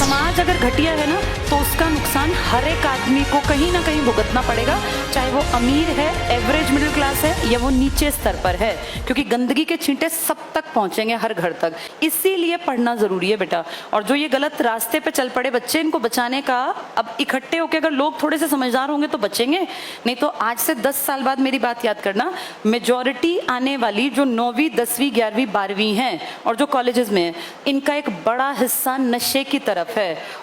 समाज अगर घटिया है ना तो उसका नुकसान हर एक आदमी को कहीं ना कहीं भुगतना पड़ेगा, चाहे वो अमीर है, एवरेज मिडिल क्लास है या वो नीचे स्तर पर है, क्योंकि गंदगी के छींटे सब तक पहुंचेंगे, हर घर तक। इसीलिए पढ़ना जरूरी है बेटा। और जो ये गलत रास्ते पे चल पड़े बच्चे, इनको बचाने का अब इकट्ठे होकर अगर लोग थोड़े से समझदार होंगे तो बचेंगे, नहीं तो आज से 10 साल बाद मेरी बात याद करना, मेजॉरिटी आने वाली जो 9वीं 10वीं 11वीं 12वीं हैं और जो कॉलेजेस में है, इनका एक बड़ा हिस्सा नशे की तरफ है।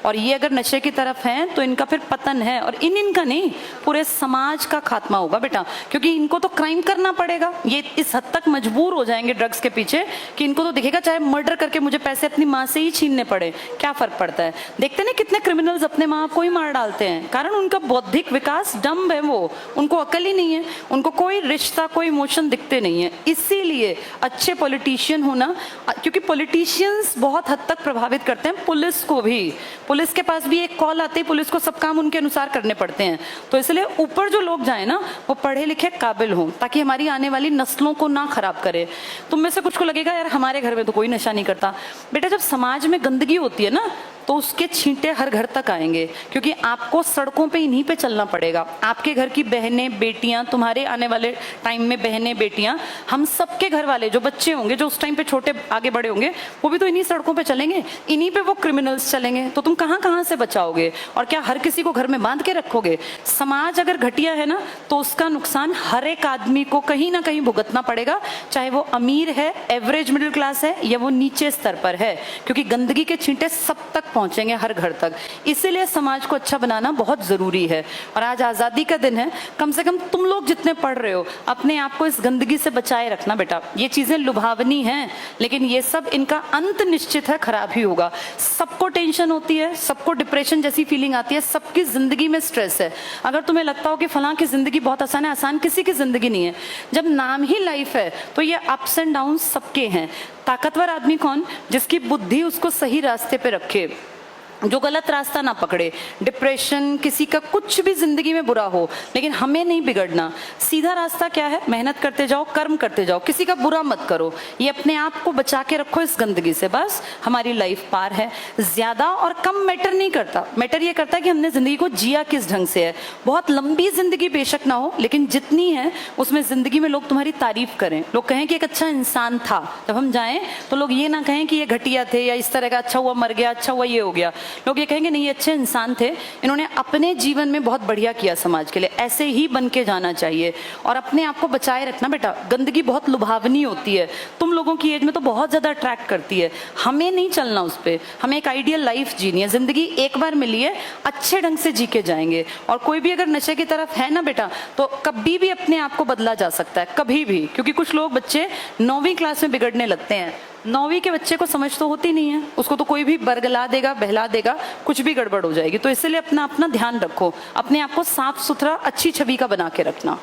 और ये अगर नशे की तरफ हैं तो इनका फिर पतन है, और इनका नहीं, पूरे समाज का खात्मा होगा बेटा, क्योंकि इनको तो क्राइम करना पड़ेगा। ये इस हद तक मजबूर हो जाएंगे ड्रग्स के पीछे कि इनको तो दिखेगा चाहे मर्डर करके मुझे पैसे अपनी माँ से ही छीनने पड़े, क्या फर्क पड़ता है। देखते ना कितने क्रिमिनल्स अपने माँ बाप को ही मार डालते हैं, कारण उनका बौद्धिक विकास डम्ब है, वो उनको अकल ही नहीं है, उनको कोई रिश्ता कोई इमोशन दिखते नहीं है। इसीलिए अच्छे पॉलिटिशियन होना, क्योंकि पॉलिटिशियंस बहुत हद तक प्रभावित करते हैं पुलिस को भी। पुलिस के पास भी एक कॉल आती है, पुलिस को सब काम उनके अनुसार करने पड़ते हैं। तो इसलिए ऊपर जो लोग जाए ना वो पढ़े लिखे काबिल हों, ताकि हमारी आने वाली नस्लों को ना खराब करे। तुम में से कुछ को लगेगा यार हमारे घर में तो कोई नशा नहीं करता। बेटा जब समाज में गंदगी होती है ना तो उसके छींटे हर घर तक आएंगे, क्योंकि आपको सड़कों पे इन्हीं पे चलना पड़ेगा। आपके घर की बहनें बेटियां, तुम्हारे आने वाले टाइम में बहनें बेटियां, हम सबके घर वाले जो बच्चे होंगे, जो उस टाइम पे छोटे आगे बड़े होंगे, वो भी तो इन्हीं सड़कों पे चलेंगे, इन्हीं पे वो क्रिमिनल्स चलेंगे। तो तुम कहाँ कहाँ से बचाओगे, और क्या हर किसी को घर में बांध के रखोगे? समाज अगर घटिया है ना तो उसका नुकसान हर एक आदमी को कहीं ना कहीं भुगतना पड़ेगा, चाहे वो अमीर है, एवरेज मिडिल क्लास है या वो नीचे स्तर पर है, क्योंकि गंदगी के छींटे सब तक पहुंचेंगे, हर घर तक। इसीलिए समाज को अच्छा बनाना बहुत जरूरी है। और आज आजादी का दिन है, कम से कम तुम लोग जितने पढ़ रहे हो अपने आप को इस गंदगी से बचाए रखना बेटा। ये चीजें लुभावनी हैं, लेकिन ये सब, इनका अंत निश्चित है, खराब ही होगा। सबको टेंशन होती है, सबको डिप्रेशन जैसी फीलिंग आती है, सबकी जिंदगी में स्ट्रेस है। अगर तुम्हें लगता हो कि फलां की जिंदगी बहुत आसान है, आसान किसी की जिंदगी नहीं है। जब नाम ही लाइफ है तो ये अप्स एंड डाउन सबके हैं। ताकतवर आदमी कौन? जिसकी बुद्धि उसको सही रास्ते पे रखे, जो गलत रास्ता ना पकड़े। डिप्रेशन, किसी का कुछ भी जिंदगी में बुरा हो, लेकिन हमें नहीं बिगड़ना। सीधा रास्ता क्या है? मेहनत करते जाओ, कर्म करते जाओ, किसी का बुरा मत करो। ये अपने आप को बचा के रखो इस गंदगी से, बस हमारी लाइफ पार है। ज्यादा और कम मैटर नहीं करता, मैटर ये करता है कि हमने जिंदगी को जिया किस ढंग से है। बहुत लंबी जिंदगी बेशक ना हो, लेकिन जितनी है उसमें जिंदगी में लोग तुम्हारी तारीफ करें, लोग कहें कि एक अच्छा इंसान था। जब हम जाएं तो लोग ये ना कहें कि ये घटिया थे या इस तरह का, अच्छा हुआ मर गया, अच्छा हुआ ये हो गया। लोग ये कहेंगे नहीं ये अच्छे इंसान थे, इन्होंने अपने जीवन में बहुत बढ़िया किया समाज के लिए। ऐसे ही बन के जाना चाहिए और अपने आप को बचाए रखना बेटा। गंदगी बहुत लुभावनी होती है, तुम लोगों की एज में तो बहुत ज्यादा अट्रैक्ट करती है। हमें नहीं चलना उस पर, हमें एक आइडियल लाइफ जीनी है। जिंदगी एक बार मिली है, अच्छे ढंग से जी के जाएंगे। और कोई भी अगर नशे की तरफ है ना बेटा, तो कभी भी अपने आप को बदला जा सकता है, कभी भी। क्योंकि कुछ लोग बच्चे 9वीं क्लास में बिगड़ने लगते हैं। 9वीं के बच्चे को समझ तो होती नहीं है, उसको तो कोई भी बरगला देगा, बहला देगा, कुछ भी गड़बड़ हो जाएगी। तो इसलिए अपना ध्यान रखो, अपने आप को साफ सुथरा अच्छी छवि का बना के रखना।